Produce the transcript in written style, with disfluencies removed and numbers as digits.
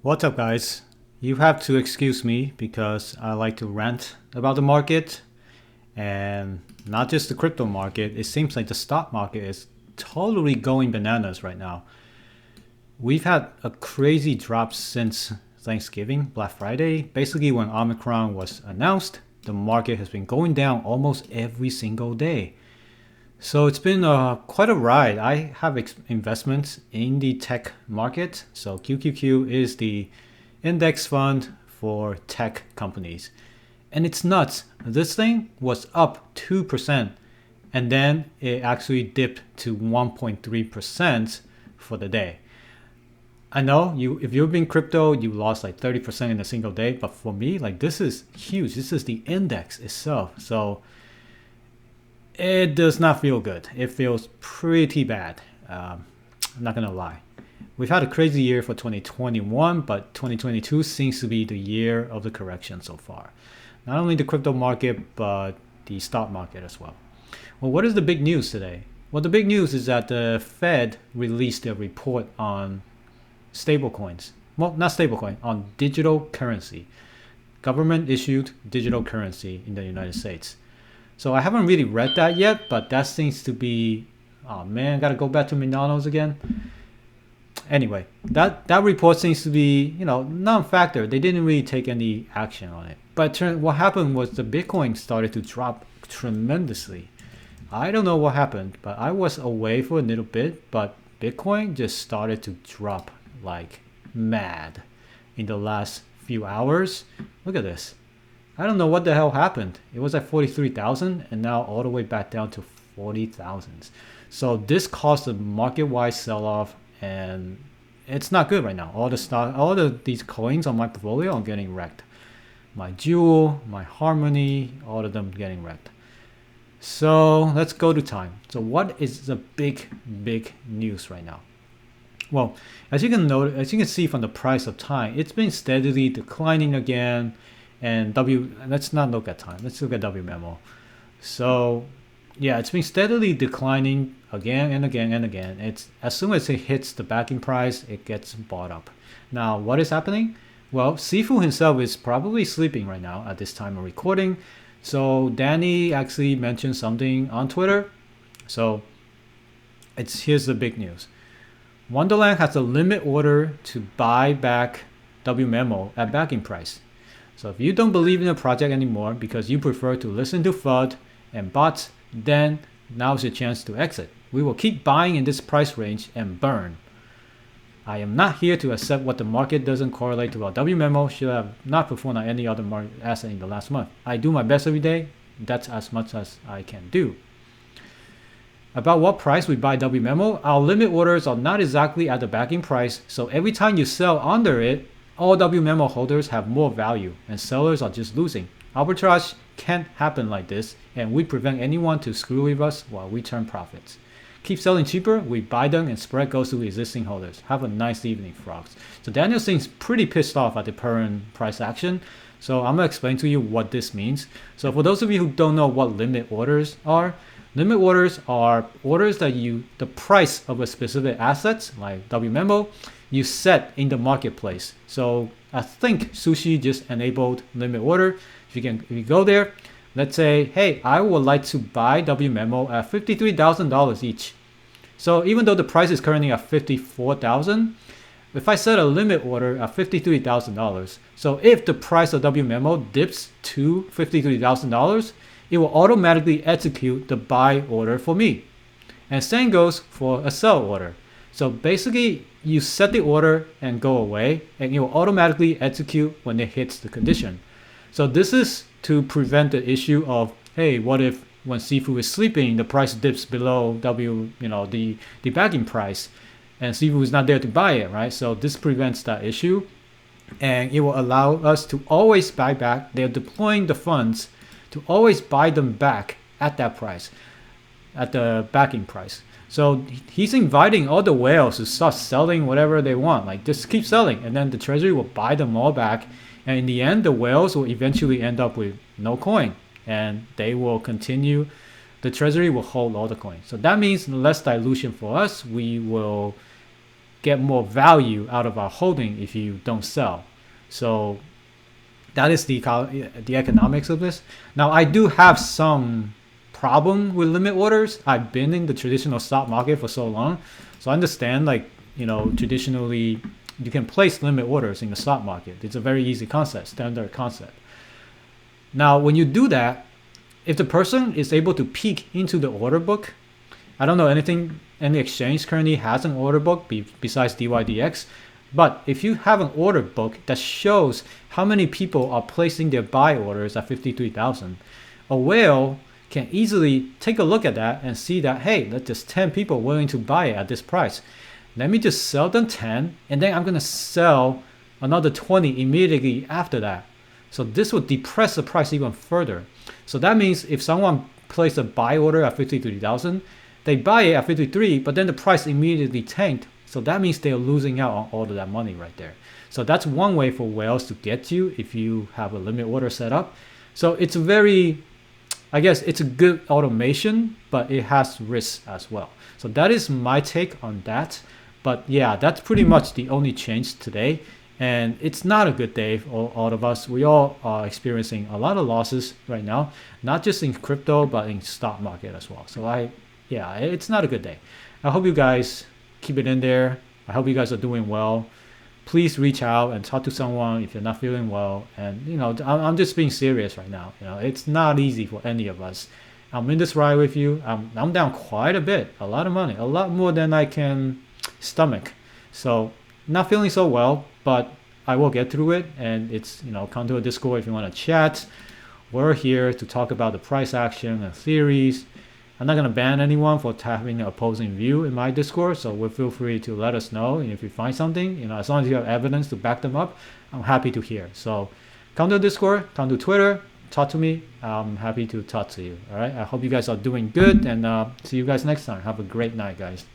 What's up, guys? You have to excuse me because I like to rant about the market and not just the crypto market. It seems like the stock market is totally going bananas right now. We've had a crazy drop since Thanksgiving, Black Friday. Basically, when Omicron was announced, the market has been going down almost every single day. So it's been quite a ride. I have investments in the tech market. So QQQ is the index fund for tech companies. And it's nuts. This thing was up 2%, and then it actually dipped to 1.3% for the day. I know if you've been crypto, you lost like 30% in a single day, but for me, like this is huge. This is the index itself. So it does not feel good. It feels pretty bad. I'm not gonna lie. We've had a crazy year for 2021, but 2022 seems to be the year of the correction so far. Not only the crypto market, but the stock market as well. Well, what is the big news today? Well, the big news is that the Fed released a report on stablecoins. Well, not stablecoin, on digital currency. Government issued digital currency in the United States. So I haven't really read that yet, but that seems to be, oh man, gotta go back to McDonald's again. Anyway, that report seems to be, non-factor. They didn't really take any action on it. But what happened was the Bitcoin started to drop tremendously. I don't know what happened, but I was away for a little bit, but Bitcoin just started to drop like mad in the last few hours. Look at this. I don't know what the hell happened. It was at 43,000 and now all the way back down to 40,000. So this caused a market-wide sell-off, and it's not good right now. These coins on my portfolio are getting wrecked. My Jewel, my Harmony, all of them getting wrecked. So let's go to time. So what is the big news right now? Well, as you can see from the price of time, it's been steadily declining again. And let's not look at time. Let's look at W memo. So yeah, it's been steadily declining again and again and again. It's as soon as it hits the backing price, it gets bought up. Now, what is happening? Well, Sifu himself is probably sleeping right now at this time of recording. So Danny actually mentioned something on Twitter. So here's the big news. Wonderland has a limit order to buy back W memo at backing price. So if you don't believe in the project anymore because you prefer to listen to FUD and bots, then now's your chance to exit. We will keep buying in this price range and burn. I am not here to accept what the market doesn't correlate to. Our W memo should have not performed on any other market asset in the last month. I do my best every day. That's as much as I can do. About what price we buy W memo, our limit orders are not exactly at the backing price. So every time you sell under it, all W memo holders have more value and sellers are just losing. Arbitrage can't happen like this, and we prevent anyone to screw with us while we turn profits. Keep selling cheaper, we buy them and spread goes to existing holders. Have a nice evening, frogs. So Daniel seems pretty pissed off at the current price action. So I'm gonna explain to you what this means. So for those of you who don't know what limit orders are orders that the price of a specific asset, like W memo, you set in the marketplace. So I think Sushi just enabled limit order. If you go there, let's say, hey, I would like to buy W memo at $53,000 each. So even though the price is currently at $54,000, if I set a limit order at $53,000, so if the price of W memo dips to $53,000, it will automatically execute the buy order for me. And same goes for a sell order. So basically, you set the order and go away, and it will automatically execute when it hits the condition. So this is to prevent the issue of, hey, what if when Sifu is sleeping, the price dips below the backing price, and Sifu is not there to buy it, right? So this prevents that issue, and it will allow us to always buy back. They're deploying the funds to always buy them back at that price, at the backing price. So he's inviting all the whales to start selling whatever they want, like just keep selling, and then the treasury will buy them all back, and in the end the whales will eventually end up with no coin, and they will continue, the treasury will hold all the coins. So that means less dilution for us. We will get more value out of our holding if you don't sell. So that is the economics of this. Now, I do have some problem with limit orders. I've been in the traditional stock market for so long, so I understand, like, traditionally you can place limit orders in the stock market. It's a very easy concept, standard concept. Now, when you do that, if the person is able to peek into the order book, I don't know any exchange currently has an order book besides DYDX, but if you have an order book that shows how many people are placing their buy orders at 53,000, a whale can easily take a look at that and see that, hey, that's just 10 people willing to buy it at this price. Let me just sell them 10, and then I'm going to sell another 20 immediately after that. So this will depress the price even further. So that means if someone placed a buy order at 53,000, they buy it at 53, but then the price immediately tanked. So that means they're losing out on all of that money right there. So that's one way for whales to get you if you have a limit order set up. So it's I guess it's a good automation, but it has risks as well. So that is my take on that. But yeah, that's pretty much the only change today. And it's not a good day for all of us. We all are experiencing a lot of losses right now, not just in crypto, but in stock market as well. So yeah, it's not a good day. I hope you guys keep it in there. I hope you guys are doing well. Please reach out and talk to someone if you're not feeling well. And I'm just being serious right now. It's not easy for any of us. I'm in this ride with you. I'm down quite a bit, a lot of money, a lot more than I can stomach. So not feeling so well, but I will get through it. And it's, come to a Discord if you want to chat. We're here to talk about the price action and theories. I'm not going to ban anyone for having an opposing view in my Discord, so feel free to let us know. And if you find something, as long as you have evidence to back them up, I'm happy to hear. So come to Discord, come to Twitter, talk to me. I'm happy to talk to you. All right. I hope you guys are doing good, and see you guys next time. Have a great night, guys.